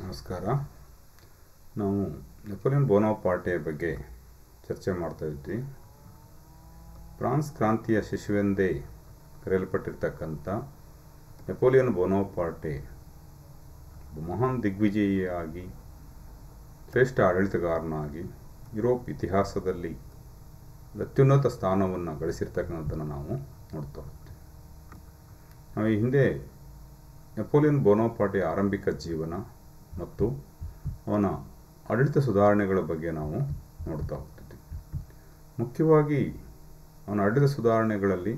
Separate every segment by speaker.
Speaker 1: ನಮಸ್ಕಾರ. ನಾವು Napoleon Bonaparte ಬಗ್ಗೆ ಚರ್ಚೆ ಮಾಡ್ತಾ ಇದ್ವಿ. ಫ್ರಾನ್ಸ್ ಕ್ರಾಂತಿಯ ಶಿಶುವೆಂದೇ ಕರೆಯಲ್ಪಟ್ಟಿರ್ತಕ್ಕಂಥ ನೆಪೋಲಿಯನ್ ಬೋನಾಪಾರ್ಟೆ ಮಹಾನ್ ದಿಗ್ವಿಜಯಿಯಾಗಿ ಶ್ರೇಷ್ಠ ಆಡಳಿತಗಾರನಾಗಿ ಯುರೋಪ್ ಇತಿಹಾಸದಲ್ಲಿ ಅತ್ಯುನ್ನತ ಸ್ಥಾನವನ್ನು ಗಳಿಸಿರ್ತಕ್ಕಂಥದ್ದನ್ನು ನಾವು ನೋಡ್ತಾ ಹೋಗ್ತೀವಿ. ನಾವು ಈ ಹಿಂದೆ ನೆಪೋಲಿಯನ್ ಬೋನಾಪಾರ್ಟೆಯ ಆರಂಭಿಕ ಜೀವನ ಮತ್ತು ಅವನ ಆಡಳಿತ ಸುಧಾರಣೆಗಳ ಬಗ್ಗೆ ನಾವು ನೋಡ್ತಾ ಹೋಗ್ತಿದ್ವಿ. ಮುಖ್ಯವಾಗಿ ಅವನ ಆಡಳಿತ ಸುಧಾರಣೆಗಳಲ್ಲಿ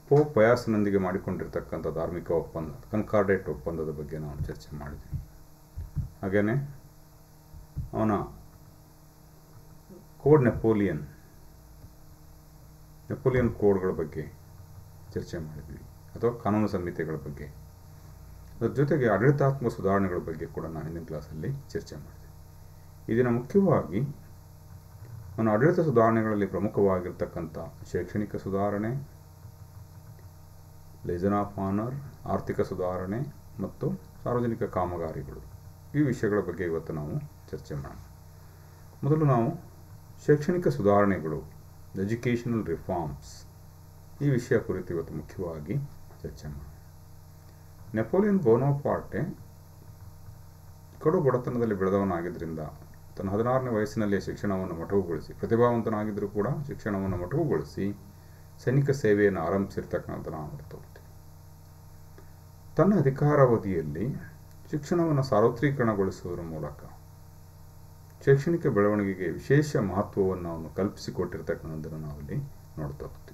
Speaker 1: ಪೋಪ್ ಪಯಾಸನೊಂದಿಗೆ ಮಾಡಿಕೊಂಡಿರ್ತಕ್ಕಂಥ ಧಾರ್ಮಿಕ ಒಪ್ಪಂದ, ಕನ್ಕಾರ್ಡೇಟ್ ಒಪ್ಪಂದದ ಬಗ್ಗೆ ನಾವು ಚರ್ಚೆ ಮಾಡಿದ್ವಿ. ಹಾಗೆಯೇ ಅವನ ಕೋಡ್ ನೆಪೋಲಿಯನ್ ಕೋಡ್ಗಳ ಬಗ್ಗೆ ಚರ್ಚೆ ಮಾಡಿದ್ವಿ, ಅಥವಾ ಕಾನೂನು ಸಂಹಿತೆಗಳ ಬಗ್ಗೆ. ಅದರ ಜೊತೆಗೆ ಆಡಳಿತಾತ್ಮಕ ಸುಧಾರಣೆಗಳ ಬಗ್ಗೆ ಕೂಡ ನಾವು ಹಿಂದಿನ ಕ್ಲಾಸಲ್ಲಿ ಚರ್ಚೆ ಮಾಡಿದ್ವಿ. ಇದನ್ನು ಮುಖ್ಯವಾಗಿ ಅವನ ಆಡಳಿತ ಸುಧಾರಣೆಗಳಲ್ಲಿ ಪ್ರಮುಖವಾಗಿರ್ತಕ್ಕಂಥ ಶೈಕ್ಷಣಿಕ ಸುಧಾರಣೆ, ಲೆಜನ್ ಆಫ್ ಆನರ್, ಆರ್ಥಿಕ ಸುಧಾರಣೆ ಮತ್ತು ಸಾರ್ವಜನಿಕ ಕಾಮಗಾರಿಗಳು, ಈ ವಿಷಯಗಳ ಬಗ್ಗೆ ಇವತ್ತು ನಾವು ಚರ್ಚೆ ಮಾಡೋಣ. ಮೊದಲು ನಾವು ಶೈಕ್ಷಣಿಕ ಸುಧಾರಣೆಗಳು, ಎಜುಕೇಷನಲ್ ರಿಫಾರ್ಮ್ಸ್, ಈ ವಿಷಯ ಕುರಿತು ಇವತ್ತು ಮುಖ್ಯವಾಗಿ ಚರ್ಚೆ ಮಾಡೋಣ. ನೆಪೋಲಿಯನ್ ಬೋನಾಪಾರ್ಟೆ ಕಡು ಬಡತನದಲ್ಲಿ ಬೆಳೆದವನಾಗಿದ್ದರಿಂದ ತನ್ನ 16ನೇ ವಯಸ್ಸಿನಲ್ಲಿ ಶಿಕ್ಷಣವನ್ನು ಮೊಟಕುಗೊಳಿಸಿ, ಪ್ರತಿಭಾವಂತನಾಗಿದ್ದರೂ ಕೂಡ ಶಿಕ್ಷಣವನ್ನು ಮೊಟಕುಗೊಳಿಸಿ ಸೈನಿಕ ಸೇವೆಯನ್ನು ಆರಂಭಿಸಿರ್ತಕ್ಕಂಥ ನಾವು ನೋಡ್ತಾ ಹೋಗ್ತೀವಿ. ತನ್ನ ಅಧಿಕಾರಾವಧಿಯಲ್ಲಿ ಶಿಕ್ಷಣವನ್ನು ಸಾರ್ವತ್ರೀಕರಣಗೊಳಿಸುವುದರ ಮೂಲಕ ಶೈಕ್ಷಣಿಕ ಬೆಳವಣಿಗೆಗೆ ವಿಶೇಷ ಮಹತ್ವವನ್ನು ಅವನು ಕಲ್ಪಿಸಿಕೊಟ್ಟಿರ್ತಕ್ಕಂಥದ್ದನ್ನು ನಾವಲ್ಲಿ ನೋಡ್ತಾ ಹೋಗ್ತೀವಿ.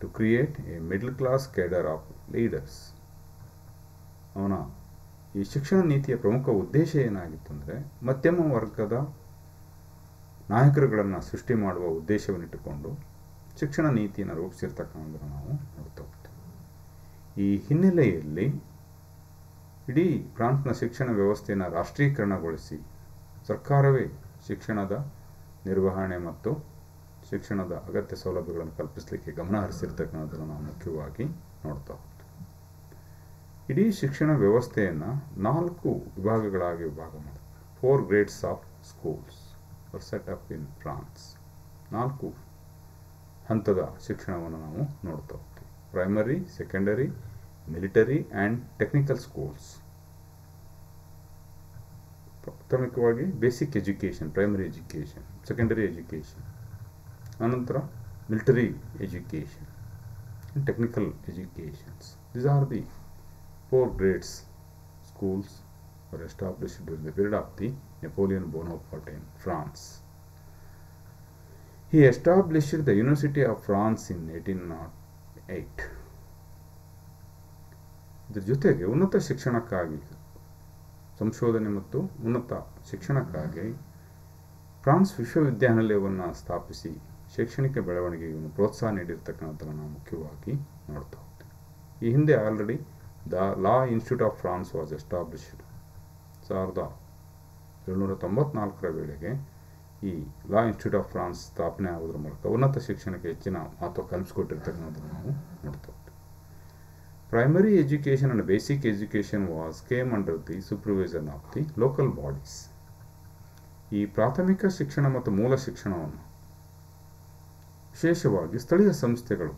Speaker 1: To create a middle class cadre of leaders. ಅವನ ಈ ಶಿಕ್ಷಣ ನೀತಿಯ ಪ್ರಮುಖ ಉದ್ದೇಶ ಏನಾಗಿತ್ತು ಅಂದರೆ, ಮಧ್ಯಮ ವರ್ಗದ ನಾಯಕರುಗಳನ್ನು ಸೃಷ್ಟಿ ಮಾಡುವ ಉದ್ದೇಶವನ್ನಿಟ್ಟುಕೊಂಡು ಶಿಕ್ಷಣ ನೀತಿಯನ್ನು ರೂಪಿಸಿರ್ತಕ್ಕಂಥದ್ದನ್ನು ನಾವು ನೋಡ್ತಾ ಹೋಗ್ತೀವಿ. ಈ ಹಿನ್ನೆಲೆಯಲ್ಲಿ ಇಡೀ ಫ್ರಾನ್ಸ್ನ ಶಿಕ್ಷಣ ವ್ಯವಸ್ಥೆಯನ್ನು ರಾಷ್ಟ್ರೀಕರಣಗೊಳಿಸಿ ಸರ್ಕಾರವೇ ಶಿಕ್ಷಣದ ನಿರ್ವಹಣೆ ಮತ್ತು ಶಿಕ್ಷಣದ ಅಗತ್ಯ ಸೌಲಭ್ಯಗಳನ್ನು ಕಲ್ಪಿಸಲಿಕ್ಕೆ ಗಮನ ಹರಿಸಿರ್ತಕ್ಕಂಥದ್ದನ್ನು ನಾವು ಮುಖ್ಯವಾಗಿ ನೋಡ್ತಾ ಹೋಗ್ತೀವಿ. ಇಡೀ ಶಿಕ್ಷಣ ವ್ಯವಸ್ಥೆಯನ್ನು 4 ವಿಭಾಗಗಳಾಗಿ ವಿಭಾಗ ಮಾಡಿ 4 grades of schools are set up in France. 4 ಹಂತದ ಶಿಕ್ಷಣವನ್ನು ನಾವು ನೋಡ್ತಾ ಹೋಗ್ತೀವಿ. Primary, secondary, military and technical schools. ಪ್ರಾಥಮಿಕವಾಗಿ basic education, primary education, secondary education, ಅನಂತರ military education, technical educations. These are the 4 grades schools were established during the period of the Napoleon Bonaparte in France. He established the University of France in 1808. ಇದರ ಜೊತೆಗೆ ಉನ್ನತ ಶಿಕ್ಷಣಕ್ಕಾಗಿ, ಸಂಶೋಧನೆ ಮತ್ತು ಉನ್ನತ ಶಿಕ್ಷಣಕ್ಕಾಗಿ France ವಿಶ್ವವಿದ್ಯಾನಿಲಯವನ್ನು ಸ್ಥಾಪಿಸಿ ಶೈಕ್ಷಣಿಕ ಬೆಳವಣಿಗೆಯನ್ನು ಪ್ರೋತ್ಸಾಹ ನೀಡಿರ್ತಕ್ಕಂಥದ್ದನ್ನು ನಾವು ಮುಖ್ಯವಾಗಿ ನೋಡ್ತಾ ಹೋಗ್ತೀವಿ. ಈ ಹಿಂದೆ already the law institute of France was established. 1794 ವೇಳೆಗೆ ಈ ಲಾ ಇನ್ಸ್ಟಿಟ್ಯೂಟ್ ಆಫ್ ಫ್ರಾನ್ಸ್ ಸ್ಥಾಪನೆ ಆಗೋದ್ರ ಮೂಲಕ ಉನ್ನತ ಶಿಕ್ಷಣಕ್ಕೆ ಹೆಚ್ಚಿನ ಮಹತ್ವ ಕಲ್ಪಿಸಿಕೊಟ್ಟಿರ್ತಕ್ಕಂಥದ್ದನ್ನು ನಾವು ನೋಡ್ತಾ ಹೋಗ್ತೀವಿ. Primary education and basic education came under the supervision of the local bodies. ಈ ಪ್ರಾಥಮಿಕ ಶಿಕ್ಷಣ ಮತ್ತು ಮೂಲ ಶಿಕ್ಷಣವನ್ನು ವಿಶೇಷವಾಗಿ ಸ್ಥಳೀಯ ಸಂಸ್ಥೆಗಳು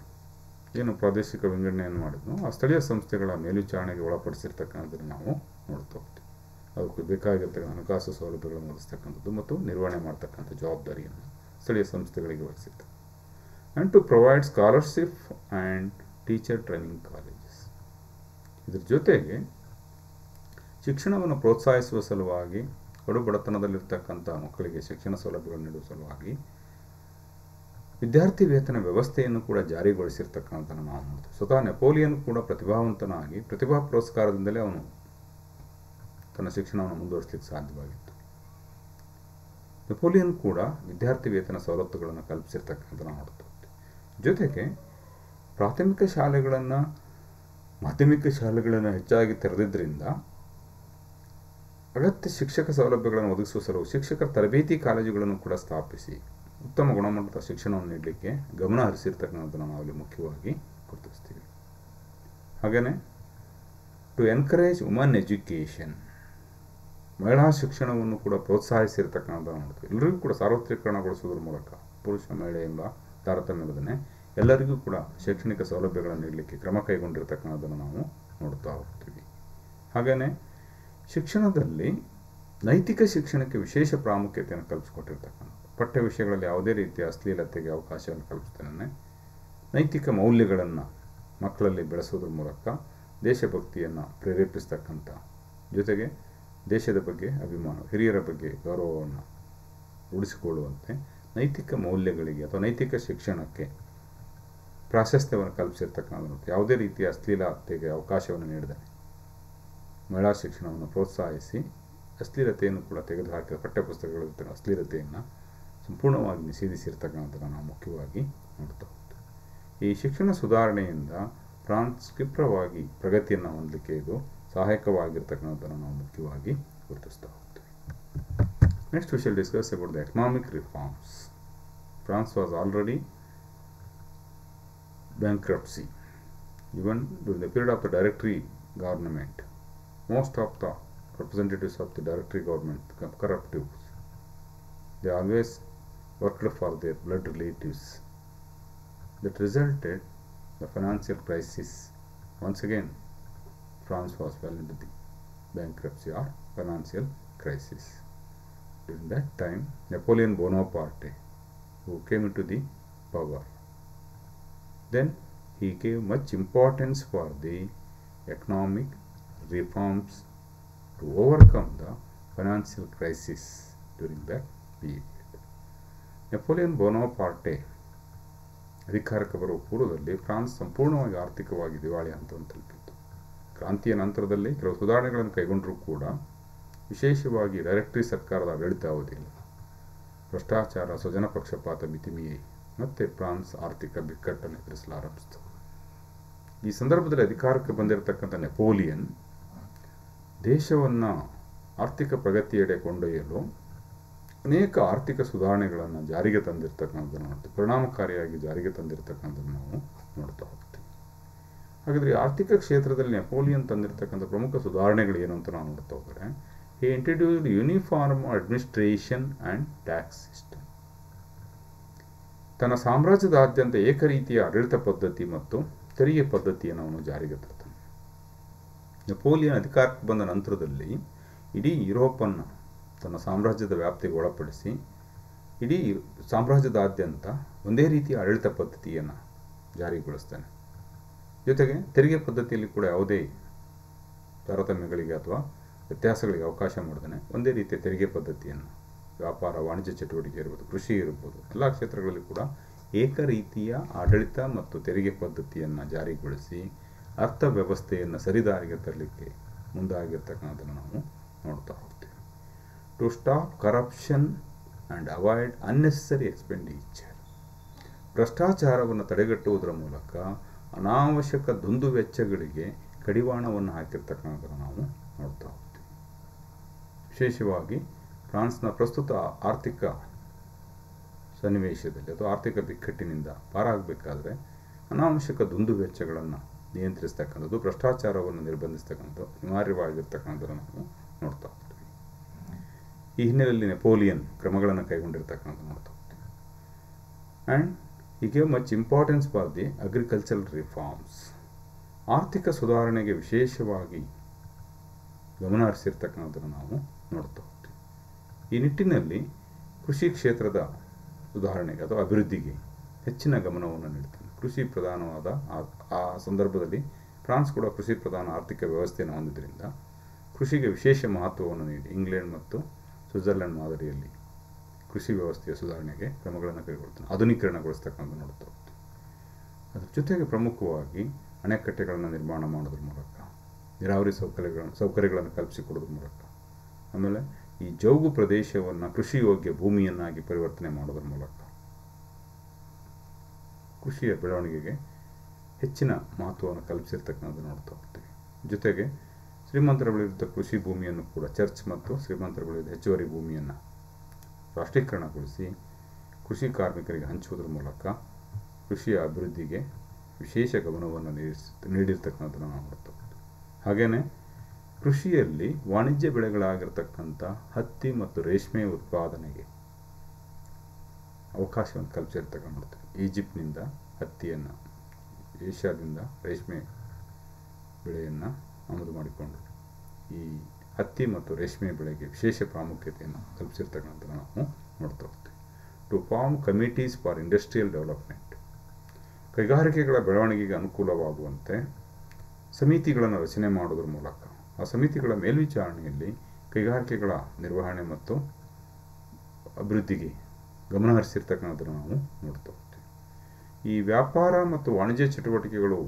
Speaker 1: ಏನು ಪ್ರಾದೇಶಿಕ ವಿಂಗಡಣೆಯನ್ನು ಮಾಡಿದ್ನೋ ಆ ಸ್ಥಳೀಯ ಸಂಸ್ಥೆಗಳ ಮೇಲ್ವಿಚಾರಣೆಗೆ ಒಳಪಡಿಸಿರ್ತಕ್ಕಂಥದ್ದನ್ನು ನಾವು ನೋಡ್ತಾ ಹೋಗ್ತೀವಿ. ಅದಕ್ಕೆ ಬೇಕಾಗಿರ್ತಕ್ಕಂಥ ಹಣಕಾಸು ಸೌಲಭ್ಯಗಳನ್ನು ಒದಗಿಸ್ತಕ್ಕಂಥದ್ದು ಮತ್ತು ನಿರ್ವಹಣೆ ಮಾಡ್ತಕ್ಕಂಥ ಜವಾಬ್ದಾರಿಯನ್ನು ಸ್ಥಳೀಯ ಸಂಸ್ಥೆಗಳಿಗೆ ವಹಿಸಿತ್ತು. And to provide scholarship and teacher training colleges. ಇದ್ರ ಜೊತೆಗೆ ಶಿಕ್ಷಣವನ್ನು ಪ್ರೋತ್ಸಾಹಿಸುವ ಸಲುವಾಗಿ, ಕಡು ಬಡತನದಲ್ಲಿರ್ತಕ್ಕಂಥ ಮಕ್ಕಳಿಗೆ ಶಿಕ್ಷಣ ಸೌಲಭ್ಯಗಳನ್ನು ನೀಡುವ ಸಲುವಾಗಿ ವಿದ್ಯಾರ್ಥಿ ವೇತನ ವ್ಯವಸ್ಥೆಯನ್ನು ಕೂಡ ಜಾರಿಗೊಳಿಸಿರ್ತಕ್ಕಂಥದ್ದನ್ನು ನಾವು ನೋಡ್ತೀವಿ. ಸ್ವತಃ ನೆಪೋಲಿಯನ್ ಕೂಡ ಪ್ರತಿಭಾವಂತನಾಗಿ ಪ್ರತಿಭಾ ಪುರಸ್ಕಾರದಿಂದಲೇ ಅವನು ತನ್ನ ಶಿಕ್ಷಣವನ್ನು ಮುಂದುವರಿಸಲಿಕ್ಕೆ ಸಾಧ್ಯವಾಗಿತ್ತು. ನೆಪೋಲಿಯನ್ ಕೂಡ ವಿದ್ಯಾರ್ಥಿ ವೇತನ ಸವಲತ್ತುಗಳನ್ನು ಕಲ್ಪಿಸಿರ್ತಕ್ಕಂಥದ್ದನ್ನು ನೋಡ್ತಾ ಹೋಗ್ತೀವಿ. ಜೊತೆಗೆ ಪ್ರಾಥಮಿಕ ಶಾಲೆಗಳನ್ನು, ಮಾಧ್ಯಮಿಕ ಶಾಲೆಗಳನ್ನು ಹೆಚ್ಚಾಗಿ ತೆರೆದಿದ್ದರಿಂದ ಅಗತ್ಯ ಶಿಕ್ಷಕ ಸೌಲಭ್ಯಗಳನ್ನು ಒದಗಿಸುವ ಸಲುವಾಗಿ ಶಿಕ್ಷಕರ ತರಬೇತಿ ಕಾಲೇಜುಗಳನ್ನು ಕೂಡ ಸ್ಥಾಪಿಸಿ ಉತ್ತಮ ಗುಣಮಟ್ಟದ ಶಿಕ್ಷಣವನ್ನು ನೀಡಲಿಕ್ಕೆ ಗಮನ ಹರಿಸಿರ್ತಕ್ಕಂಥದ್ದನ್ನು ನಾವಲ್ಲಿ ಮುಖ್ಯವಾಗಿ ಗುರುತಿಸ್ತೀವಿ. ಹಾಗೆಯೇ ಟು ಎನ್ಕರೇಜ್ ವುಮನ್ ಎಜುಕೇಷನ್, ಮಹಿಳಾ ಶಿಕ್ಷಣವನ್ನು ಕೂಡ ಪ್ರೋತ್ಸಾಹಿಸಿರ್ತಕ್ಕಂಥ ನೋಡ್ತೀವಿ. ಎಲ್ಲರಿಗೂ ಕೂಡ ಸಾರ್ವತ್ರಿಕರಣಗೊಳಿಸುವುದರ ಮೂಲಕ ಪುರುಷ ಮಹಿಳೆ ಎಂಬ ತಾರತಮ್ಯವಿಲ್ಲದೆ ಎಲ್ಲರಿಗೂ ಕೂಡ ಶೈಕ್ಷಣಿಕ ಸೌಲಭ್ಯಗಳನ್ನು ನೀಡಲಿಕ್ಕೆ ಕ್ರಮ ಕೈಗೊಂಡಿರ್ತಕ್ಕಂಥದ್ದನ್ನು ನಾವು ನೋಡ್ತಾ ಹೋಗ್ತೀವಿ. ಹಾಗೆಯೇ ಶಿಕ್ಷಣದಲ್ಲಿ ನೈತಿಕ ಶಿಕ್ಷಣಕ್ಕೆ ವಿಶೇಷ ಪ್ರಾಮುಖ್ಯತೆಯನ್ನು ಕಲ್ಪಿಸಿಕೊಟ್ಟಿರ್ತಕ್ಕಂಥ ಪಠ್ಯ ವಿಷಯಗಳಲ್ಲಿ ಯಾವುದೇ ರೀತಿಯ ಅಶ್ಲೀಲತೆಗೆ ಅವಕಾಶವನ್ನು ಕಲ್ಪಿಸ್ತಾನೆ ನೈತಿಕ ಮೌಲ್ಯಗಳನ್ನು ಮಕ್ಕಳಲ್ಲಿ ಬೆಳೆಸೋದ್ರ ಮೂಲಕ ದೇಶಭಕ್ತಿಯನ್ನು ಪ್ರೇರೇಪಿಸ್ತಕ್ಕಂಥ ಜೊತೆಗೆ ದೇಶದ ಬಗ್ಗೆ ಅಭಿಮಾನ, ಹಿರಿಯರ ಬಗ್ಗೆ ಗೌರವವನ್ನು ಉಳಿಸಿಕೊಳ್ಳುವಂತೆ ನೈತಿಕ ಮೌಲ್ಯಗಳಿಗೆ ಅಥವಾ ನೈತಿಕ ಶಿಕ್ಷಣಕ್ಕೆ ಪ್ರಾಶಸ್ತ್ಯವನ್ನು ಕಲ್ಪಿಸಿರ್ತಕ್ಕಂಥ ಯಾವುದೇ ರೀತಿಯ ಅಶ್ಲೀಲತೆಗೆ ಅವಕಾಶವನ್ನು ನೀಡಿದೆ ಮಹಿಳಾ ಶಿಕ್ಷಣವನ್ನು ಪ್ರೋತ್ಸಾಹಿಸಿ ಅಶ್ಲೀಲತೆಯನ್ನು ಕೂಡ ತೆಗೆದುಹಾಕಿದ ಪಠ್ಯಪುಸ್ತಕಗಳ ಅಶ್ಲೀಲತೆಯನ್ನು ಸಂಪೂರ್ಣವಾಗಿ ನಿಷೇಧಿಸಿರ್ತಕ್ಕಂಥದ್ದನ್ನು ನಾವು ಮುಖ್ಯವಾಗಿ ನೋಡ್ತಾ ಹೋಗ್ತೀವಿ. ಈ ಶಿಕ್ಷಣ ಸುಧಾರಣೆಯಿಂದ ಫ್ರಾನ್ಸ್ ಕ್ಷಿಪ್ರವಾಗಿ ಪ್ರಗತಿಯನ್ನು ಹೊಂದಲಿಕ್ಕೆ ಇದು ಸಹಾಯಕವಾಗಿರ್ತಕ್ಕಂಥದ್ದನ್ನು ನಾವು ಮುಖ್ಯವಾಗಿ ಗುರುತಿಸ್ತಾ ಹೋಗ್ತೀವಿ. Next we shall discuss about the economic reforms. France was already bankruptcy. Even during the period of the Directory government, most of the representatives of the Directory government became corruptives. They always worked for their blood relatives. That resulted the financial crisis. Once again, France was fell into the bankruptcy or financial crisis. During that time, Napoleon Bonaparte, who came into the power, then he gave much importance for the economic reforms to overcome the financial crisis during that period. Napoleon Bonaparte ಅಧಿಕಾರಕ್ಕೆ ಬರುವ ಪೂರ್ವದಲ್ಲಿ France ಸಂಪೂರ್ಣವಾಗಿ ಆರ್ಥಿಕವಾಗಿ ದಿವಾಳಿ ಹಂತವನ್ನು ತಲುಪಿತ್ತು. ಕ್ರಾಂತಿಯ ನಂತರದಲ್ಲಿ ಕೆಲವು ಸುಧಾರಣೆಗಳನ್ನು ಕೈಗೊಂಡರೂ ಕೂಡ ವಿಶೇಷವಾಗಿ ಡೈರೆಕ್ಟರಿ ಸರ್ಕಾರದ ಆಡಳಿತ ಅವಧಿಯಲ್ಲಿ ಭ್ರಷ್ಟಾಚಾರ, ಸ್ವಜನ ಪಕ್ಷಪಾತ ಮಿತಿಮೀರಿ ಮತ್ತೆ ಫ್ರಾನ್ಸ್ ಆರ್ಥಿಕ ಬಿಕ್ಕಟ್ಟನ್ನು ಎದುರಿಸಲಾರಂಭಿಸಿತು. ಈ ಸಂದರ್ಭದಲ್ಲಿ ಅಧಿಕಾರಕ್ಕೆ ಬಂದಿರತಕ್ಕಂಥ ನೆಪೋಲಿಯನ್ ದೇಶವನ್ನು ಆರ್ಥಿಕ ಪ್ರಗತಿಯೆಡೆ ಕೊಂಡೊಯ್ಯಲು ಅನೇಕ ಆರ್ಥಿಕ ಸುಧಾರಣೆಗಳನ್ನು ಜಾರಿಗೆ ತಂದಿರತಕ್ಕಂಥದ್ದನ್ನು ನೋಡ್ತೀವಿ, ಪರಿಣಾಮಕಾರಿಯಾಗಿ ಜಾರಿಗೆ ತಂದಿರತಕ್ಕಂಥದ್ದನ್ನು ನಾವು ನೋಡ್ತಾ ಹೋಗ್ತೀವಿ. ಹಾಗಾದರೆ ಆರ್ಥಿಕ ಕ್ಷೇತ್ರದಲ್ಲಿ ನೆಪೋಲಿಯನ್ ತಂದಿರತಕ್ಕಂಥ ಪ್ರಮುಖ ಸುಧಾರಣೆಗಳು ಏನು ಅಂತ ನಾವು ನೋಡ್ತಾ ಹೋದರೆ, he introduced uniform administration and tax system. ತನ್ನ ಸಾಮ್ರಾಜ್ಯದಾದ್ಯಂತ ಏಕರೀತಿಯ ಆಡಳಿತ ಪದ್ಧತಿ ಮತ್ತು ತೆರಿಗೆ ಪದ್ಧತಿಯನ್ನು ಅವನು ಜಾರಿಗೆ ತರ್ತಾನೆ. ನೆಪೋಲಿಯನ್ ಅಧಿಕಾರಕ್ಕೆ ಬಂದ ನಂತರದಲ್ಲಿ ಇಡೀ ಯುರೋಪನ್ನು ತನ್ನ ಸಾಮ್ರಾಜ್ಯದ ವ್ಯಾಪ್ತಿಗೆ ಒಳಪಡಿಸಿ ಇಡೀ ಸಾಮ್ರಾಜ್ಯದಾದ್ಯಂತ ಒಂದೇ ರೀತಿಯ ಆಡಳಿತ ಪದ್ಧತಿಯನ್ನು ಜಾರಿಗೊಳಿಸ್ತಾನೆ. ಜೊತೆಗೆ ತೆರಿಗೆ ಪದ್ಧತಿಯಲ್ಲಿ ಕೂಡ ಯಾವುದೇ ತಾರತಮ್ಯಗಳಿಗೆ ಅಥವಾ ವ್ಯತ್ಯಾಸಗಳಿಗೆ ಅವಕಾಶ ಮಾಡದೇ ಒಂದೇ ರೀತಿಯ ತೆರಿಗೆ ಪದ್ಧತಿಯನ್ನು ವ್ಯಾಪಾರ ವಾಣಿಜ್ಯ ಚಟುವಟಿಕೆ ಇರ್ಬೋದು, ಕೃಷಿ ಇರ್ಬೋದು, ಎಲ್ಲ ಕ್ಷೇತ್ರಗಳಲ್ಲಿ ಕೂಡ ಏಕರೀತಿಯ ಆಡಳಿತ ಮತ್ತು ತೆರಿಗೆ ಪದ್ಧತಿಯನ್ನು ಜಾರಿಗೊಳಿಸಿ ಅರ್ಥವ್ಯವಸ್ಥೆಯನ್ನು ಸರಿದಾರಿಗೆ ತರಲಿಕ್ಕೆ ಮುಂದಾಗಿರ್ತಕ್ಕಂಥದ್ದನ್ನು ನಾವು ನೋಡ್ತಾ ಹೋಗ್ತೀವಿ. To stop corruption and avoid unnecessary expenditure, ಭ್ರಷ್ಟಾಚಾರವನ್ನು ತಡೆಗಟ್ಟುವುದರ ಮೂಲಕ ಅನಾವಶ್ಯಕ ದುಂದು ವೆಚ್ಚಗಳಿಗೆ ಕಡಿವಾಣವನ್ನು ಹಾಕಿರ್ತಕ್ಕಂಥದ್ದನ್ನು ನಾವು ನೋಡ್ತಾ ಹೋಗ್ತೀವಿ. ವಿಶೇಷವಾಗಿ ಫ್ರಾನ್ಸ್ನ ಪ್ರಸ್ತುತ ಆರ್ಥಿಕ ಸನ್ನಿವೇಶದಲ್ಲಿ ಅಥವಾ ಆರ್ಥಿಕ ಬಿಕ್ಕಟ್ಟಿನಿಂದ ಪಾರಾಗಬೇಕಾದ್ರೆ ಅನಾವಶ್ಯಕ ದುಂದು ವೆಚ್ಚಗಳನ್ನು ನಿಯಂತ್ರಿಸ್ತಕ್ಕಂಥದ್ದು, ಭ್ರಷ್ಟಾಚಾರವನ್ನು ನಿರ್ಬಂಧಿಸ್ತಕ್ಕಂಥದ್ದು ಅನಿವಾರ್ಯವಾಗಿರ್ತಕ್ಕಂಥದ್ದನ್ನು ನಾವು ನೋಡ್ತಾ ಹೋಗ್ತೀವಿ. ಈ ಹಿನ್ನೆಲೆಯಲ್ಲಿ ನೆಪೋಲಿಯನ್ ಕ್ರಮಗಳನ್ನು ಕೈಗೊಂಡಿರ್ತಕ್ಕಂಥ ನೋಡ್ತಾ ಹೋಗ್ತೀವಿ. And he gave much importance for the agricultural reforms. ಆರ್ಥಿಕ ಸುಧಾರಣೆಗೆ ವಿಶೇಷವಾಗಿ ಗಮನ ಹರಿಸಿರ್ತಕ್ಕಂಥದ್ದನ್ನು ನಾವು ನೋಡ್ತಾ ಹೋಗ್ತೀವಿ. ಈ ನಿಟ್ಟಿನಲ್ಲಿ ಕೃಷಿ ಕ್ಷೇತ್ರದ ಸುಧಾರಣೆಗೆ ಅಥವಾ ಅಭಿವೃದ್ಧಿಗೆ ಹೆಚ್ಚಿನ ಗಮನವನ್ನು ನೀಡ್ತಾನೆ. ಕೃಷಿ ಪ್ರಧಾನವಾದ ಆ ಸಂದರ್ಭದಲ್ಲಿ ಫ್ರಾನ್ಸ್ ಕೂಡ ಕೃಷಿ ಪ್ರಧಾನ ಆರ್ಥಿಕ ವ್ಯವಸ್ಥೆಯನ್ನು ಹೊಂದಿದ್ದರಿಂದ ಕೃಷಿಗೆ ವಿಶೇಷ ಮಹತ್ವವನ್ನು ನೀಡಿ ಇಂಗ್ಲೆಂಡ್ ಮತ್ತು ಸ್ವಿಟ್ಜರ್ಲೆಂಡ್ ಮಾದರಿಯಲ್ಲಿ ಕೃಷಿ ವ್ಯವಸ್ಥೆಯ ಸುಧಾರಣೆಗೆ ಕ್ರಮಗಳನ್ನು ಕೈಗೊಳ್ತಾನೆ, ಆಧುನೀಕರಣಗೊಳಿಸ್ತಕ್ಕಂಥ ನೋಡ್ತಾ ಹೋಗ್ತೀವಿ. ಅದರ ಜೊತೆಗೆ ಪ್ರಮುಖವಾಗಿ ಅಣೆಕಟ್ಟೆಗಳನ್ನು ನಿರ್ಮಾಣ ಮಾಡೋದ್ರ ಮೂಲಕ, ನೀರಾವರಿ ಸೌಕರ್ಯಗಳನ್ನು ಕಲ್ಪಿಸಿಕೊಡೋದ್ರ ಮೂಲಕ, ಆಮೇಲೆ ಈ ಜೌಗು ಪ್ರದೇಶವನ್ನು ಕೃಷಿ ಯೋಗ್ಯ ಭೂಮಿಯನ್ನಾಗಿ ಪರಿವರ್ತನೆ ಮಾಡೋದ್ರ ಮೂಲಕ ಕೃಷಿಯ ಬೆಳವಣಿಗೆಗೆ ಹೆಚ್ಚಿನ ಮಹತ್ವವನ್ನು ಕಲ್ಪಿಸಿರ್ತಕ್ಕಂಥದ್ದು ನೋಡ್ತಾ ಹೋಗ್ತೀವಿ. ಜೊತೆಗೆ ಶ್ರೀಮಂತರ ಬಳಿಯಿದ್ದ ಕೃಷಿ ಭೂಮಿಯನ್ನು ಕೂಡ ಚರ್ಚ್ ಮತ್ತು ಶ್ರೀಮಂತರ ಬಳಿಯಿದ್ದ ಹೆಚ್ಚುವರಿ ಭೂಮಿಯನ್ನು ರಾಷ್ಟ್ರೀಕರಣಗೊಳಿಸಿ ಕೃಷಿ ಕಾರ್ಮಿಕರಿಗೆ ಹಂಚುವುದರ ಮೂಲಕ ಕೃಷಿಯ ಅಭಿವೃದ್ಧಿಗೆ ವಿಶೇಷ ಗಮನವನ್ನು ನೀಡಿರ್ತಕ್ಕಂಥದ್ದನ್ನು ನಾವು ನೋಡ್ತಾ ಹೋಗ್ತೀವಿ. ಹಾಗೆಯೇ ಕೃಷಿಯಲ್ಲಿ ವಾಣಿಜ್ಯ ಬೆಳೆಗಳಾಗಿರ್ತಕ್ಕಂಥ ಹತ್ತಿ ಮತ್ತು ರೇಷ್ಮೆ ಉತ್ಪಾದನೆಗೆ ಅವಕಾಶವನ್ನು ಕಲ್ಪಿಸಿರ್ತಕ್ಕಂಥದ್ದು. ಈಜಿಪ್ಟ್ನಿಂದ ಹತ್ತಿಯನ್ನು, ಏಷ್ಯಾದಿಂದ ರೇಷ್ಮೆ ಬೆಳೆಯನ್ನು ಆಮದು ಮಾಡಿಕೊಂಡು ಈ ಹತ್ತಿ ಮತ್ತು ರೇಷ್ಮೆ ಬೆಳೆಗೆ ವಿಶೇಷ ಪ್ರಾಮುಖ್ಯತೆಯನ್ನು ಕಲ್ಪಿಸಿರ್ತಕ್ಕಂಥದ್ದು ನಾವು ನೋಡ್ತಾ ಹೋಗ್ತೀವಿ. To form committees for industrial development, ಕೈಗಾರಿಕೆಗಳ ಬೆಳವಣಿಗೆಗೆ ಅನುಕೂಲವಾಗುವಂತೆ ಸಮಿತಿಗಳನ್ನು ರಚನೆ ಮಾಡೋದ್ರ ಮೂಲಕ ಆ ಸಮಿತಿಗಳ ಮೇಲ್ವಿಚಾರಣೆಯಲ್ಲಿ ಕೈಗಾರಿಕೆಗಳ ನಿರ್ವಹಣೆ ಮತ್ತು ಅಭಿವೃದ್ಧಿಗೆ ಗಮನಹರಿಸಿರ್ತಕ್ಕಂಥದ್ದನ್ನು ನಾವು ನೋಡ್ತಾ ಹೋಗ್ತೀವಿ. ಈ ವ್ಯಾಪಾರ ಮತ್ತು ವಾಣಿಜ್ಯ ಚಟುವಟಿಕೆಗಳು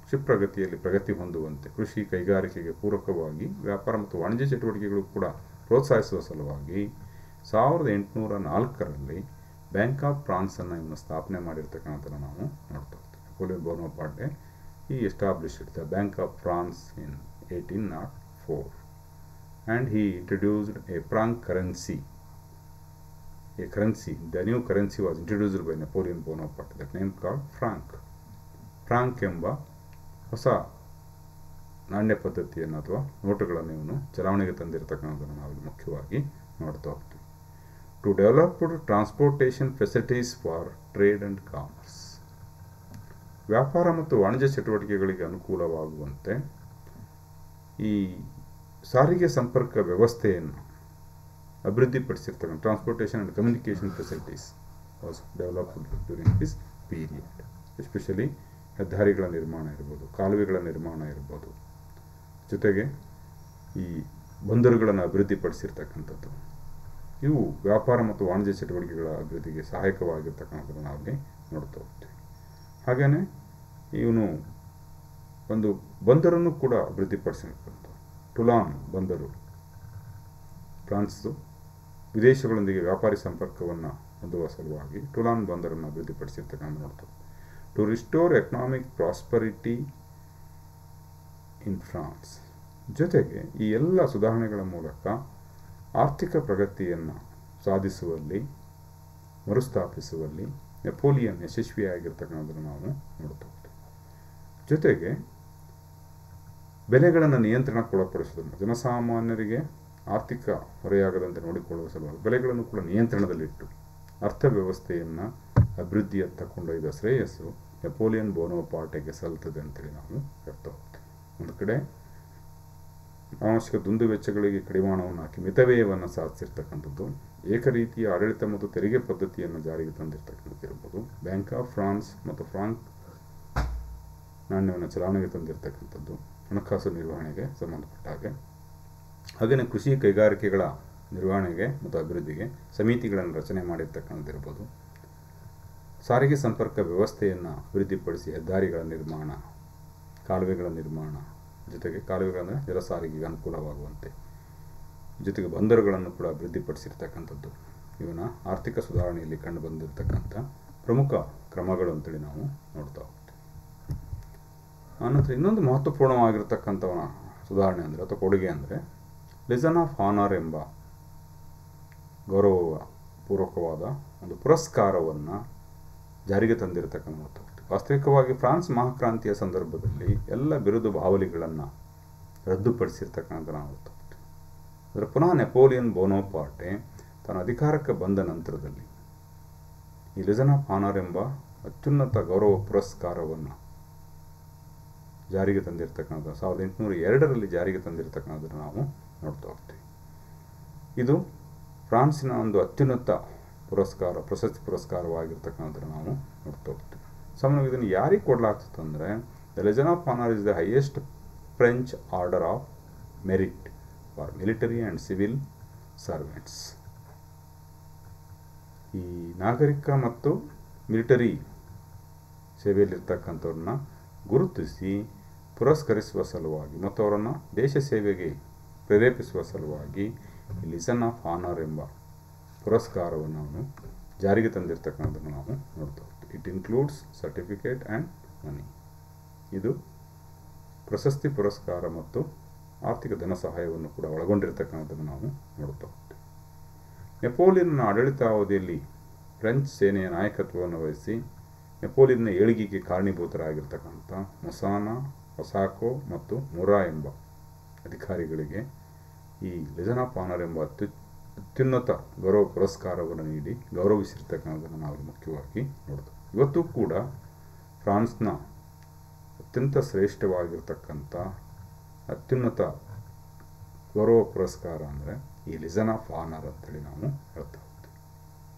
Speaker 1: ಕ್ಷಿಪ್ರಗತಿಯಲ್ಲಿ ಪ್ರಗತಿ ಹೊಂದುವಂತೆ ಕೃಷಿ ಕೈಗಾರಿಕೆಗೆ ಪೂರಕವಾಗಿ ವ್ಯಾಪಾರ ಮತ್ತು ವಾಣಿಜ್ಯ ಚಟುವಟಿಕೆಗಳು ಕೂಡ ಪ್ರೋತ್ಸಾಹಿಸುವ ಸಲುವಾಗಿ 1804ರಲ್ಲಿ ಬ್ಯಾಂಕ್ ಆಫ್ ಫ್ರಾನ್ಸನ್ನು ಇವನು ಸ್ಥಾಪನೆ ಮಾಡಿರ್ತಕ್ಕಂಥದ್ದನ್ನು ನಾವು ನೋಡ್ತಾ ಹೋಗ್ತೀವಿ. Napoleon Bonaparte he established the Bank of France in 1804 and he introduced a franc currency. The new currency was introduced by Napoleon Bonaparte, that name called franc. Frank ಎಂಬ ಹೊಸ ನಾಣ್ಯ ಪದ್ಧತಿಯನ್ನು ಅಥವಾ ನೋಟುಗಳನ್ನು ಇವನು ಚಲಾವಣೆಗೆ ತಂದಿರತಕ್ಕಂಥದ್ದನ್ನು ನಾವು ಮುಖ್ಯವಾಗಿ ನೋಡ್ತಾ ಹೋಗ್ತೀವಿ. To developed transportation facilities for trade and commerce, ವ್ಯಾಪಾರ ಮತ್ತು ವಾಣಿಜ್ಯ ಚಟುವಟಿಕೆಗಳಿಗೆ ಅನುಕೂಲವಾಗುವಂತೆ ಈ ಸಾರಿಗೆ ಸಂಪರ್ಕ ವ್ಯವಸ್ಥೆಯನ್ನು ಅಭಿವೃದ್ಧಿಪಡಿಸಿರ್ತಕ್ಕಂಥ transportation and communication facilities was developed during this period. Especially ಹೆದ್ದಾರಿಗಳ ನಿರ್ಮಾಣ ಇರ್ಬೋದು, ಕಾಲುವೆಗಳ ನಿರ್ಮಾಣ ಇರ್ಬೋದು, ಜೊತೆಗೆ ಈ ಬಂದರುಗಳನ್ನು ಅಭಿವೃದ್ಧಿಪಡಿಸಿರ್ತಕ್ಕಂಥದ್ದು, ಇವು ವ್ಯಾಪಾರ ಮತ್ತು ವಾಣಿಜ್ಯ ಚಟುವಟಿಕೆಗಳ ಅಭಿವೃದ್ಧಿಗೆ ಸಹಾಯಕವಾಗಿರ್ತಕ್ಕಂಥದ್ದು ನಾವಲ್ಲಿ ನೋಡ್ತಾ ಹೋಗ್ತೀವಿ. ಹಾಗೆಯೇ ಇವನು ಒಂದು ಬಂದರನ್ನು ಕೂಡ ಅಭಿವೃದ್ಧಿಪಡಿಸಿರ್ತಕ್ಕಂಥ ಟುಲಾನ್ ಬಂದರು, ಫ್ರಾನ್ಸು ವಿದೇಶಗಳೊಂದಿಗೆ ವ್ಯಾಪಾರಿ ಸಂಪರ್ಕವನ್ನು ಹೊಂದುವ ಸಲುವಾಗಿ ಟುಲಾನ್ ಬಂದರನ್ನು ಅಭಿವೃದ್ಧಿಪಡಿಸಿರ್ತಕ್ಕಂಥ ನೋಡ್ತೇವೆ. To restore economic prosperity in France, ಜೊತೆಗೆ ಈ ಎಲ್ಲ ಸುಧಾರಣೆಗಳ ಮೂಲಕ ಆರ್ಥಿಕ ಪ್ರಗತಿಯನ್ನು ಸಾಧಿಸುವಲ್ಲಿ, ಮರುಸ್ಥಾಪಿಸುವಲ್ಲಿ ನೆಪೋಲಿಯನ್ ಯಶಸ್ವಿಯಾಗಿರ್ತಕ್ಕಂಥದ್ದನ್ನು ನಾವು ನೋಡ್ತಾ ಹೋಗ್ತೀವಿ. ಜೊತೆಗೆ ಬೆಲೆಗಳನ್ನು ನಿಯಂತ್ರಣಕ್ಕೊಳಪಡಿಸೋದನ್ನು, ಜನಸಾಮಾನ್ಯರಿಗೆ ಆರ್ಥಿಕ ಹೊರೆಯಾಗದಂತೆ ನೋಡಿಕೊಳ್ಳುವ ಸಲುವಾಗಿ ಬೆಲೆಗಳನ್ನು ಕೂಡ ನಿಯಂತ್ರಣದಲ್ಲಿಟ್ಟು ಅರ್ಥವ್ಯವಸ್ಥೆಯನ್ನು ಅಭಿವೃದ್ಧಿಯತ್ತ ಕೊಂಡೊಯ್ದ ಶ್ರೇಯಸ್ಸು ನೆಪೋಲಿಯನ್ ಬೋನಪಾರ್ಟೆಗೆ ಸಲ್ತದೆ ಅಂತೇಳಿ ನಾವು ಹೇಳ್ತಾ ಹೋಗ್ತೀವಿ. ಒಂದು ಕಡೆ ಅನಾವಶ್ಯಕ ದುಂದು ವೆಚ್ಚಗಳಿಗೆ ಕಡಿವಾಣವನ್ನು ಹಾಕಿ ಮಿತವ್ಯಯವನ್ನು ಸಾಧಿಸಿರ್ತಕ್ಕಂಥದ್ದು, ಏಕರೀತಿಯ ಆಡಳಿತ ಮತ್ತು ತೆರಿಗೆ ಪದ್ಧತಿಯನ್ನು ಜಾರಿಗೆ ತಂದಿರತಕ್ಕಂಥದ್ದಿರ್ಬೋದು, ಬ್ಯಾಂಕ್ ಆಫ್ ಫ್ರಾನ್ಸ್ ಮತ್ತು ಫ್ರಾಂಕ್ ನಾಣ್ಯವನ್ನು ಚಲಾವಣೆಗೆ ತಂದಿರತಕ್ಕಂಥದ್ದು, ಹಣಕಾಸು ನಿರ್ವಹಣೆಗೆ ಸಂಬಂಧಪಟ್ಟ ಹಾಗೆ, ಹಾಗೆಯೇ ಕೃಷಿ ಕೈಗಾರಿಕೆಗಳ ನಿರ್ವಹಣೆಗೆ ಮತ್ತು ಅಭಿವೃದ್ಧಿಗೆ ಸಮಿತಿಗಳನ್ನು ರಚನೆ ಮಾಡಿರ್ತಕ್ಕಂಥದ್ದಿರ್ಬೋದು, ಸಾರಿಗೆ ಸಂಪರ್ಕ ವ್ಯವಸ್ಥೆಯನ್ನು ಅಭಿವೃದ್ಧಿಪಡಿಸಿ ಹೆದ್ದಾರಿಗಳ ನಿರ್ಮಾಣ, ಕಾಲುವೆಗಳ ನಿರ್ಮಾಣ, ಜೊತೆಗೆ ಕಾಲುವೆಗಳನ್ನು ಜಲ ಸಾರಿಗೆಗೆ ಅನುಕೂಲವಾಗುವಂತೆ, ಜೊತೆಗೆ ಬಂದರುಗಳನ್ನು ಕೂಡ ಅಭಿವೃದ್ಧಿಪಡಿಸಿರ್ತಕ್ಕಂಥದ್ದು ಇವನ ಆರ್ಥಿಕ ಸುಧಾರಣೆಯಲ್ಲಿ ಕಂಡು ಬಂದಿರತಕ್ಕಂಥ ಪ್ರಮುಖ ಕ್ರಮಗಳು ಅಂತೇಳಿ ನಾವು ನೋಡ್ತಾ ಹೋಗ್ತೀವಿ. ಆನಂತರ ಇನ್ನೊಂದು ಮಹತ್ವಪೂರ್ಣವಾಗಿರ್ತಕ್ಕಂಥವನ ಸುಧಾರಣೆ ಅಂದರೆ ಅಥವಾ ಕೊಡುಗೆ ಅಂದರೆ ಲೆಜನ್ ಆಫ್ ಆನರ್ ಎಂಬ ಗೌರವ ಪೂರ್ವಕವಾದ ಒಂದು ಪುರಸ್ಕಾರವನ್ನು ಜಾರಿಗೆ ತಂದಿರತಕ್ಕಂಥ. ವಾಸ್ತವಿಕವಾಗಿ ಫ್ರಾನ್ಸ್ ಮಹಾಕ್ರಾಂತಿಯ ಸಂದರ್ಭದಲ್ಲಿ ಎಲ್ಲ ಬಿರುದು ಬಾವಲಿಗಳನ್ನು ರದ್ದುಪಡಿಸಿರ್ತಕ್ಕಂಥ ನಾವು ನೋಡ್ತೀವಿ. ಅದರ ಪುನಃ ನೆಪೋಲಿಯನ್ ಬೋನಪಾರ್ಟೆ ತನ್ನ ಅಧಿಕಾರಕ್ಕೆ ಬಂದ ನಂತರದಲ್ಲಿ ಈ ಲೆಜನ್ ಆಫ್ ಆನರ್ ಎಂಬ ಅತ್ಯುನ್ನತ ಗೌರವ ಪುರಸ್ಕಾರವನ್ನು ಜಾರಿಗೆ ತಂದಿರತಕ್ಕಂಥ 1802ರಲ್ಲಿ ಜಾರಿಗೆ ತಂದಿರತಕ್ಕಂಥದ್ದನ್ನು ನಾವು ನೋಡ್ತಾ ಹೋಗ್ತೀವಿ. ಇದು ಫ್ರಾನ್ಸಿನ ಒಂದು ಅತ್ಯುನ್ನತ ಪುರಸ್ಕಾರ, ಪ್ರಶಸ್ತಿ ಪುರಸ್ಕಾರವಾಗಿರ್ತಕ್ಕಂಥದ್ದನ್ನು ನಾವು ನೋಡ್ತಾ ಹೋಗ್ತೀವಿ. ಸಾಮಾನ್ಯವಾಗಿ ಇದನ್ನು ಯಾರಿಗೆ ಕೊಡಲಾಗ್ತದೆ the legion of honour is the highest French order of merit for military and civil servants. ಈ ನಾಗರಿಕ ಮತ್ತು ಮಿಲಿಟರಿ ಸೇವೆಯಲ್ಲಿರ್ತಕ್ಕಂಥವ್ರನ್ನ ಗುರುತಿಸಿ ಪುರಸ್ಕರಿಸುವ ಸಲುವಾಗಿ ಮತ್ತು ಅವರನ್ನು ದೇಶ ಸೇವೆಗೆ ಪ್ರೇರೇಪಿಸುವ ಸಲುವಾಗಿ ಲೆಜನ್ ಆಫ್ ಆನರ್ ಎಂಬ ಪುರಸ್ಕಾರವನ್ನು ಅವನು ಜಾರಿಗೆ ತಂದಿರತಕ್ಕಂಥದ್ದನ್ನು ನಾವು ನೋಡ್ತಾ ಹೋಗ್ತೀವಿ. ಇಟ್ ಇನ್ಕ್ಲೂಡ್ಸ್ ಸರ್ಟಿಫಿಕೇಟ್ ಆ್ಯಂಡ್ ಮನಿ. ಇದು ಪ್ರಶಸ್ತಿ, ಪುರಸ್ಕಾರ ಮತ್ತು ಆರ್ಥಿಕ ಧನ ಸಹಾಯವನ್ನು ಕೂಡ ಒಳಗೊಂಡಿರ್ತಕ್ಕಂಥದ್ದನ್ನು ನಾವು ನೋಡ್ತಾ ಹೋಗ್ತೀವಿ. ನೆಪೋಲಿಯನ್ನ ಆಡಳಿತಾವಧಿಯಲ್ಲಿ ಫ್ರೆಂಚ್ ಸೇನೆಯ ನಾಯಕತ್ವವನ್ನು ವಹಿಸಿ ನೆಪೋಲಿಯನ್ನ ಏಳಿಗೆಗೆ ಕಾರಣೀಭೂತರಾಗಿರ್ತಕ್ಕಂಥ ಮೊಸಾನ ಹೊಸಾಕೋ ಮತ್ತು ಮುರಾ ಎಂಬ ಅಧಿಕಾರಿಗಳಿಗೆ ಈ ಲೆಜನ್ ಆಫ್ ಆನರ್ ಎಂಬ ಅತ್ಯುನ್ನತ ಗೌರವ ಪುರಸ್ಕಾರವನ್ನು ನೀಡಿ ಗೌರವಿಸಿರ್ತಕ್ಕಂಥದ್ದನ್ನು ನಾವು ಮುಖ್ಯವಾಗಿ ನೋಡೋದು. ಇವತ್ತು ಕೂಡ ಫ್ರಾನ್ಸ್ನ ಅತ್ಯಂತ ಶ್ರೇಷ್ಠವಾಗಿರ್ತಕ್ಕಂಥ ಅತ್ಯುನ್ನತ ಗೌರವ ಪುರಸ್ಕಾರ ಅಂದರೆ ಈ ಲೆಜನ್ ಆಫ್ ಆನರ್ ಅಂತೇಳಿ ನಾವು ಹೇಳ್ತಾ ಹೋಗ್ತೀವಿ.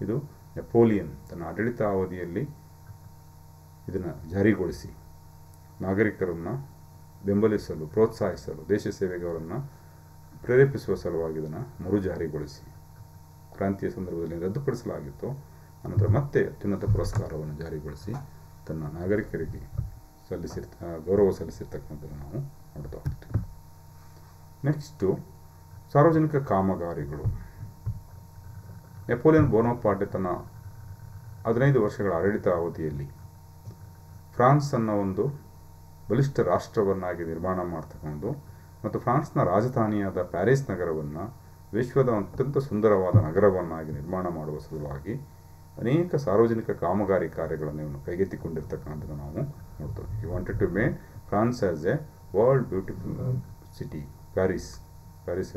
Speaker 1: ಇದು ನೆಪೋಲಿಯನ್ ತನ್ನ ಆಡಳಿತಾವಧಿಯಲ್ಲಿ ಇದನ್ನು ಜಾರಿಗೊಳಿಸಿ ನಾಗರಿಕರನ್ನು ಬೆಂಬಲಿಸಲು, ಪ್ರೋತ್ಸಾಹಿಸಲು, ದೇಶ ಸೇವೆಗೆ ಅವರನ್ನು ಪ್ರೇರೇಪಿಸುವ ಸಲುವಾಗಿ ಇದನ್ನು ಮರುಜಾರಿಗೊಳಿಸಿ ಕ್ರಾಂತಿಯ ಸಂದರ್ಭದಲ್ಲಿ ರದ್ದುಪಡಿಸಲಾಗಿತ್ತು. ಅನಂತರ ಮತ್ತೆ ಅತ್ಯುನ್ನತ ಪುರಸ್ಕಾರವನ್ನು ಜಾರಿಗೊಳಿಸಿ ತನ್ನ ನಾಗರಿಕರಿಗೆ ಗೌರವ ಸಲ್ಲಿಸಿರ್ತಕ್ಕಂಥದ್ದನ್ನು ನಾವು ನೋಡ್ತಾ ಹೋಗ್ತೀವಿ. ನೆಕ್ಸ್ಟು ಸಾರ್ವಜನಿಕ ಕಾಮಗಾರಿಗಳು. ನೆಪೋಲಿಯನ್ ಬೋನಾಪಾರ್ಟೆ ತನ್ನ 15 ವರ್ಷಗಳ ಆಡಳಿತ ಅವಧಿಯಲ್ಲಿ ಫ್ರಾನ್ಸ್ ಅನ್ನೋ ಒಂದು ಬಲಿಷ್ಠ ರಾಷ್ಟ್ರವನ್ನಾಗಿ ನಿರ್ಮಾಣ ಮಾಡ್ತಕ್ಕಂಥದ್ದು ಮತ್ತು ಫ್ರಾನ್ಸ್ನ ರಾಜಧಾನಿಯಾದ ಪ್ಯಾರಿಸ್ ನಗರವನ್ನು ವಿಶ್ವದ ಅತ್ಯಂತ ಸುಂದರವಾದ ನಗರವನ್ನಾಗಿ ನಿರ್ಮಾಣ ಮಾಡುವ ಸಲುವಾಗಿ ಅನೇಕ ಸಾರ್ವಜನಿಕ ಕಾಮಗಾರಿ ಕಾರ್ಯಗಳನ್ನು ಇವನು ಕೈಗೆತ್ತಿಕೊಂಡಿರ್ತಕ್ಕಂಥದ್ದು ನಾವು ನೋಡ್ತೇವೆ. He wanted to make France as a world beautiful city. Paris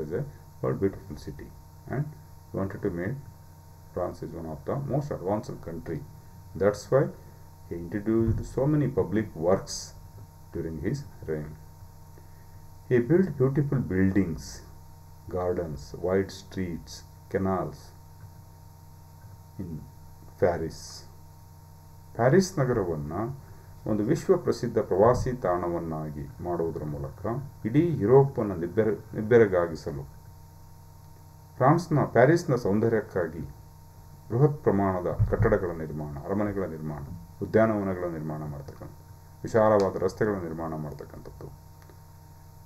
Speaker 1: as a world beautiful city and he wanted to make France is one of the most advanced country. That's why he introduced so many public works during his reign. He built beautiful buildings, gardens, wide streets, canals in Paris. Paris ನಗರವನ್ನು ಒಂದು ವಿಶ್ವ ಪ್ರಸಿದ್ಧ ಪ್ರವಾಸಿ ತಾಣವನ್ನಾಗಿ ಮಾಡುವುದರ ಮೂಲಕ ಇಡೀ ಯುರೋಪನ್ನು ನಿಬ್ಬೆರಗಾಗಿಸಲು ಪ್ಯಾರಿಸ್ನ ಸೌಂದರ್ಯಕ್ಕಾಗಿ ಬೃಹತ್ ಪ್ರಮಾಣದ ಕಟ್ಟಡಗಳ ನಿರ್ಮಾಣ, ಅರಮನೆಗಳ ನಿರ್ಮಾಣ, ಉದ್ಯಾನವನಗಳ ನಿರ್ಮಾಣ ಮಾಡ್ತಕ್ಕಂಥ, ವಿಶಾಲವಾದ ರಸ್ತೆಗಳ ನಿರ್ಮಾಣ ಮಾಡ್ತಕ್ಕಂಥದ್ದು,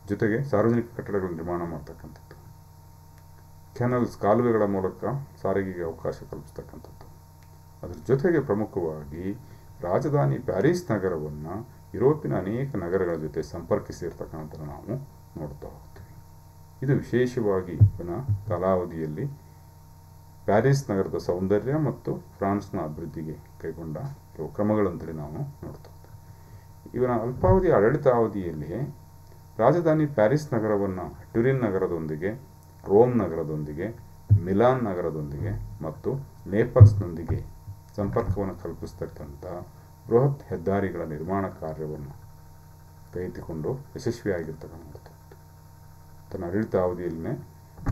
Speaker 1: ಜೊತೆಗೆ ಸಾರ್ವಜನಿಕ ಕಟ್ಟಡಗಳ ನಿರ್ಮಾಣ ಮಾಡ್ತಕ್ಕಂಥದ್ದು, ಕೆನಲ್ಸ್ ಕಾಲುವೆಗಳ ಮೂಲಕ ಸಾರಿಗೆಗೆ ಅವಕಾಶ ಕಲ್ಪಿಸ್ತಕ್ಕಂಥದ್ದು. ಅದರ ಜೊತೆಗೆ ಪ್ರಮುಖವಾಗಿ ರಾಜಧಾನಿ ಪ್ಯಾರಿಸ್ ನಗರವನ್ನು ಯುರೋಪಿನ ಅನೇಕ ನಗರಗಳ ಜೊತೆ ಸಂಪರ್ಕಿಸಿರ್ತಕ್ಕಂಥದ್ದನ್ನು ನಾವು ನೋಡ್ತಾ ಹೋಗ್ತೀವಿ. ಇದು ವಿಶೇಷವಾಗಿ ಇವನ ಕಾಲಾವಧಿಯಲ್ಲಿ ಪ್ಯಾರಿಸ್ ನಗರದ ಸೌಂದರ್ಯ ಮತ್ತು ಫ್ರಾನ್ಸ್ನ ಅಭಿವೃದ್ಧಿಗೆ ಕೈಗೊಂಡ ಕೆಲವು ಕ್ರಮಗಳಂತೇಳಿ ನಾವು ನೋಡ್ತಾ ಹೋಗ್ತೀವಿ. ಇವನ ಅಲ್ಪಾವಧಿಯ ಆಡಳಿತಾವಧಿಯಲ್ಲಿ ರಾಜಧಾನಿ ಪ್ಯಾರಿಸ್ ನಗರವನ್ನು ಟ್ಯುರಿನ್ ನಗರದೊಂದಿಗೆ, ರೋಮ್ ನಗರದೊಂದಿಗೆ, ಮಿಲಾನ್ ನಗರದೊಂದಿಗೆ ಮತ್ತು ನೇಪಲ್ಸ್ನೊಂದಿಗೆ ಸಂಪರ್ಕವನ್ನು ಕಲ್ಪಿಸ್ತಕ್ಕಂಥ ಬೃಹತ್ ಹೆದ್ದಾರಿಗಳ ನಿರ್ಮಾಣ ಕಾರ್ಯವನ್ನು ಕೈಗೆತ್ತಿಕೊಂಡು ಯಶಸ್ವಿಯಾಗಿರ್ತಕ್ಕಂಥದ್ದು. ತನ್ನ ಆಡಳಿತಾವಧಿಯಲ್ಲೇ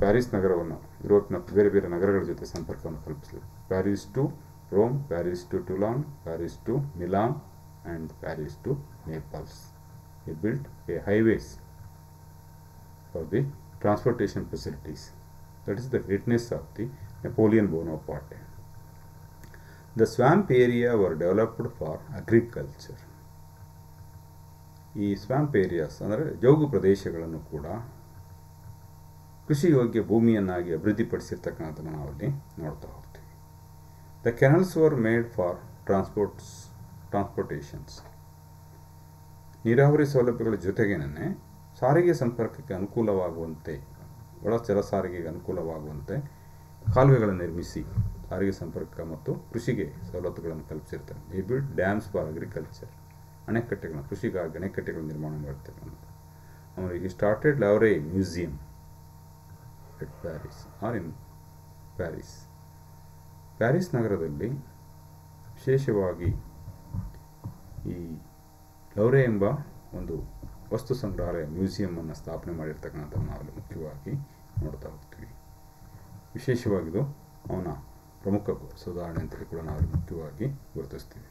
Speaker 1: ಪ್ಯಾರಿಸ್ ನಗರವನ್ನು ಯುರೋಪಿನ ಬೇರೆ ಬೇರೆ ನಗರಗಳ ಜೊತೆ ಸಂಪರ್ಕವನ್ನು ಕಲ್ಪಿಸಲಿ. Paris to Rome, Paris to Toulon, Paris to Milan and Paris to Naples. He built a highways for the transportation facilities. That is the greatness of the Napoleon Bonaparte. The swamp area were developed for agriculture. ಈ swamp areas ಅಂದರೆ ಜೌಗು ಪ್ರದೇಶಗಳನ್ನು ಕೂಡ ಕೃಷಿ ಯೋಗ್ಯ ಭೂಮಿಯನ್ನಾಗಿ ಅಭಿವೃದ್ಧಿಪಡಿಸಿರ್ತಕ್ಕಂಥದ್ದನ್ನು ನಾವಲ್ಲಿ ನೋಡ್ತಾ ಹೋಗ್ತೀವಿ. The channels var made for transportations. ನೀರಾವರಿ ಸೌಲಭ್ಯಗಳ ಜೊತೆಗೇನೆ ಸಾರಿಗೆ ಸಂಪರ್ಕಕ್ಕೆ ಅನುಕೂಲವಾಗುವಂತೆ, ಒಳಚರ ಸಾರಿಗೆಗೆ ಅನುಕೂಲವಾಗುವಂತೆ ಕಾಲುವೆಗಳನ್ನು ನಿರ್ಮಿಸಿ ಸಾರಿಗೆ ಸಂಪರ್ಕ ಮತ್ತು ಕೃಷಿಗೆ ಸವಲತ್ತುಗಳನ್ನು ಕಲ್ಪಿಸಿರ್ತಾರೆ. The built dams for agriculture. ಅಣೆಕಟ್ಟೆಗಳನ್ನು, ಕೃಷಿಗಾಗಿ ಅಣೆಕಟ್ಟೆಗಳನ್ನು ನಿರ್ಮಾಣ ಮಾಡಿರ್ತಕ್ಕಂಥದ್ದು. ಅವರಿಗೆ started Louvre museum at Paris or in Paris. Paris ನಗರದಲ್ಲಿ ವಿಶೇಷವಾಗಿ ಈ ಲವ್ರೆ ಎಂಬ ಒಂದು ವಸ್ತು ಸಂಗ್ರಹಾಲಯ ಮ್ಯೂಸಿಯಮನ್ನು ಸ್ಥಾಪನೆ ಮಾಡಿರ್ತಕ್ಕಂಥದ್ದನ್ನು ನಾವು ಮುಖ್ಯವಾಗಿ ನೋಡ್ತಾ ಹೋಗ್ತೀವಿ. ವಿಶೇಷವಾಗಿದು ಅವನ ಪ್ರಮುಖ ಸುಧಾರಣೆ ಅಂತೇಳಿ ಕೂಡ ನಾವು ಮುಖ್ಯವಾಗಿ ಗುರುತಿಸ್ತೀವಿ.